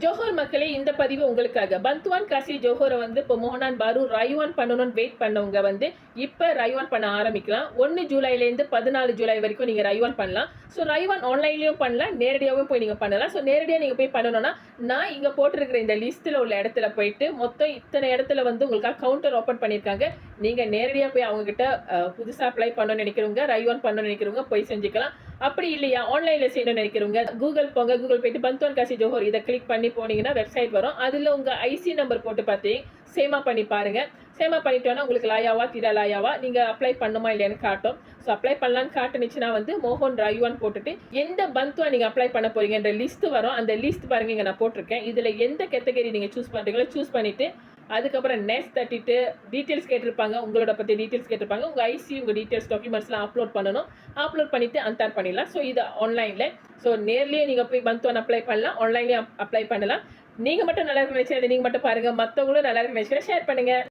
Johor மக்களே, இந்த பதிவு உங்களுக்காக. பந்த்வான் காசி ஜோஹரை வந்து இப்போ மோகனான் பாரு ரைவான் பண்ணணும்னு வெயிட் பண்ணவங்க வந்து இப்போ ரைவான் பண்ண ஆரம்பிக்கலாம். 1 ஜூலைலேருந்து 14 ஜூலை வரைக்கும் நீங்கள் ரைவான் பண்ணலாம். ஸோ ரைவான் ஆன்லைன்லேயும் பண்ணலாம், நேரடியாகவும் போய் நீங்கள் பண்ணலாம். ஸோ நேரடியாக நீங்கள் போய் பண்ணணும்னா நான் இங்கே போட்டிருக்கிற இந்த லிஸ்ட்டில் உள்ள இடத்துல போயிட்டு மொத்தம் இத்தனை இடத்துல வந்து உங்களுக்காக கவுண்டர் ஓப்பன் பண்ணியிருக்காங்க. நீங்கள் நேரடியாக போய் அவங்ககிட்ட புதுசாக அப்ளை பண்ணணும்னு நினைக்கிறவங்க, ரைவான் பண்ணணும்னு நினைக்கிறவங்க போய் செஞ்சுக்கலாம். அப்படி இல்லையா ஆன்லைனில் செய்யணும்னு நினைக்கிறவங்க கூகுள் போங்க, கூகுள் போயிட்டு பந்த்வான் காசி ஜோஹர் இதை கிளிக் பண்ணி போனீங்கன்னா வெப்சைட் வரும். அதில் உங்கள் ஐசி நம்பர் போட்டு பார்த்து சேமா பண்ணி பாருங்கள். சேமா பண்ணிட்டோன்னா உங்களுக்கு லாயாவா திரா லாயாவா நீங்கள் அப்ளை பண்ணுமா இல்லையான்னு காட்டும். ஸோ அப்ளை பண்ணலான்னு காட்டுனுச்சுன்னா வந்து மோகன் ரைவான் போட்டுட்டு எந்த பந்த்வான் நீங்கள் அப்ளை பண்ண போறீங்கன்ற லிஸ்ட் வரும். அந்த லிஸ்ட் பாருங்க, இங்கே நான் போட்டிருக்கேன். இதில் எந்த கேட்டகரி நீங்கள் சூஸ் பண்ணுறீங்களோ சூஸ் பண்ணிவிட்டு அதுக்கப்புறம் நெக்ஸ்ட் தட்டிட்டு டீட்டெயில்ஸ் கேட்டிருப்பாங்க, உங்களோட பற்றி டீட்டெயில்ஸ் கேட்டிருப்பாங்க. உங்கள் ஐசி உங்கள் டீட்டெயில்ஸ் டாக்குமெண்ட்ஸ்லாம் அப்லோட் பண்ணணும். அப்லோட் பண்ணிவிட்டு அன்டார் பண்ணிடலாம். ஸோ இது ஆன்லைனில். ஸோ நேர்லேயே நீங்கள் போய் பந்த்வான் அப்ளை பண்ணலாம், ஆன்லைன்லேயே அப்ளை பண்ணலாம். நீங்கள் மட்டும் நல்லா இருக்கு நினைச்சா அதை நீங்கள் மட்டும் பாருங்கள், மற்றவங்களும் நல்லா இருக்கு நினைச்சா ஷேர் பண்ணுங்கள்.